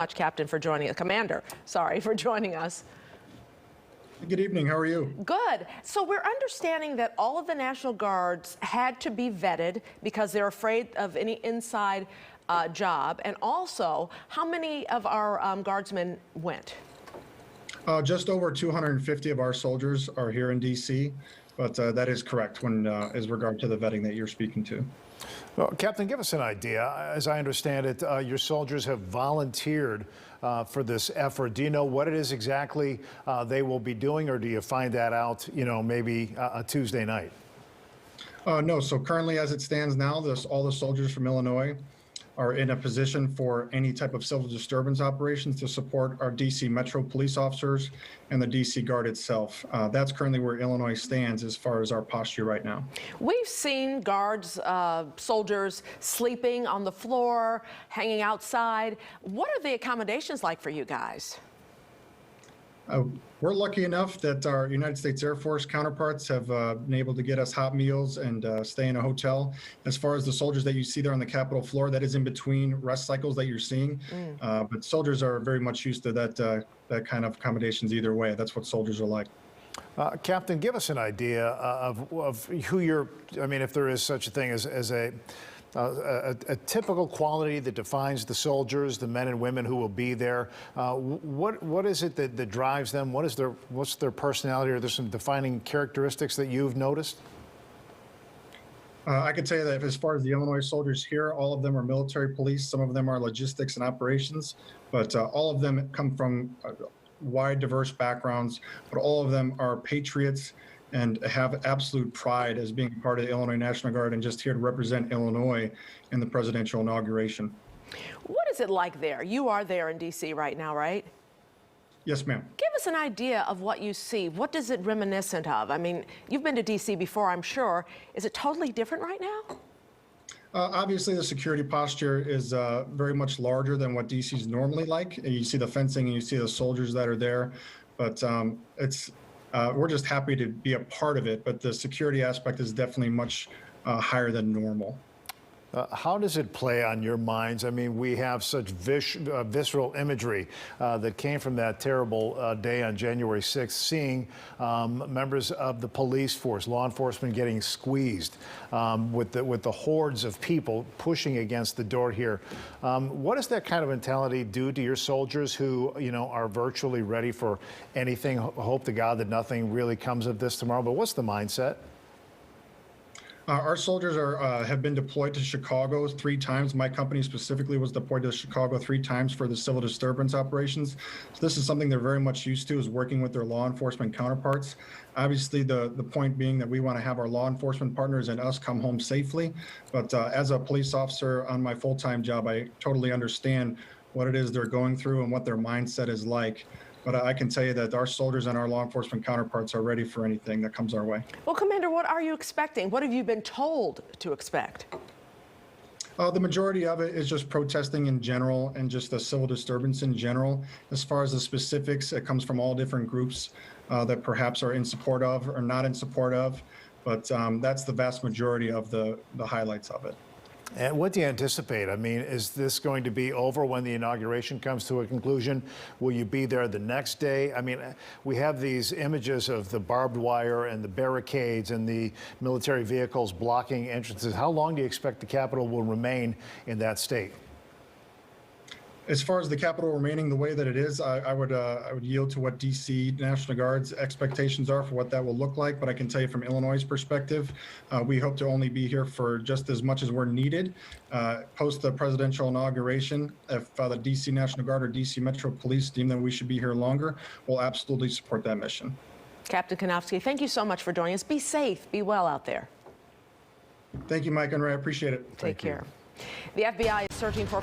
Much, Captain, for joining us. Commander, sorry, for joining us. Good evening. How are you? Good. So we're understanding that all of the National Guards had to be vetted because they're afraid of any inside job. And also, how many of our guardsmen went? Just over 250 of our soldiers are here in D.C., but that is correct when as regard to the vetting that you're speaking to. Well, Captain, give us an idea. As I understand it, your soldiers have volunteered for this effort. Do you know what it is exactly they will be doing, or do you find that out, maybe a Tuesday night? No, so currently as it stands now, all the soldiers from Illinois are in a position for any type of civil disturbance operations to support our D.C. Metro police officers and the D.C. Guard itself. That's currently where Illinois stands as far as our posture right now. We've seen guards, soldiers sleeping on the floor, hanging outside. What are the accommodations like for you guys? We're lucky enough that our United States Air Force counterparts have been able to get us hot meals and stay in a hotel. As far as the soldiers that you see there on the Capitol floor, that is in between rest cycles that you're seeing. But soldiers are very much used to that kind of accommodations either way. That's what soldiers are like. Captain, give us an idea of who you're, if there is such a thing as a typical quality that defines the soldiers, the men and women who will be there. What is it that drives them? What's their personality? Are there some defining characteristics that you've noticed? I can tell you that as far as the Illinois soldiers here, all of them are military police. Some of them are logistics and operations, but all of them come from wide, diverse backgrounds, but all of them are patriots and have absolute pride as being part of the Illinois National Guard and just here to represent Illinois in the presidential inauguration. What is it like there? You are there in D.C. right now, right? Yes, ma'am. Give us an idea of what you see. What is it reminiscent of? You've been to D.C. before, I'm sure. Is it totally different right now? Obviously, the security posture is very much larger than what D.C. is normally like. You see the fencing and you see the soldiers that are there, but we're just happy to be a part of it, but the security aspect is definitely much higher than normal. How does it play on your minds? We have such visceral imagery that came from that terrible day on January 6th, seeing members of the police force, law enforcement getting squeezed with the hordes of people pushing against the door here. What does that kind of mentality do to your soldiers who, are virtually ready for anything? Hope to God that nothing really comes of this tomorrow, but what's the mindset? Our soldiers have been deployed to Chicago 3 times. My company specifically was deployed to Chicago 3 times for the civil disturbance operations. So this is something they're very much used to, is working with their law enforcement counterparts. Obviously, the point being that we want to have our law enforcement partners and us come home safely. But as a police officer on my full-time job, I totally understand what it is they're going through and what their mindset is like. But I can tell you that our soldiers and our law enforcement counterparts are ready for anything that comes our way. Well, Commander, what are you expecting? What have you been told to expect? The majority of it is just protesting in general and just the civil disturbance in general. As far as the specifics, it comes from all different groups that perhaps are in support of or not in support of. But that's the vast majority of the highlights of it. And what do you anticipate? Is this going to be over when the inauguration comes to a conclusion? Will you be there the next day? We have these images of the barbed wire and the barricades and the military vehicles blocking entrances. How long do you expect the Capitol will remain in that state? As far as the Capitol remaining the way that it is, I would yield to what D.C. National Guard's expectations are for what that will look like. But I can tell you from Illinois' perspective, we hope to only be here for just as much as we're needed. Post the presidential inauguration, if the D.C. National Guard or D.C. Metro Police deem that we should be here longer, we'll absolutely support that mission. Captain Konofsky, thank you so much for joining us. Be safe, be well out there. Thank you, Mike and Ray. I appreciate it. Take care. The FBI is searching for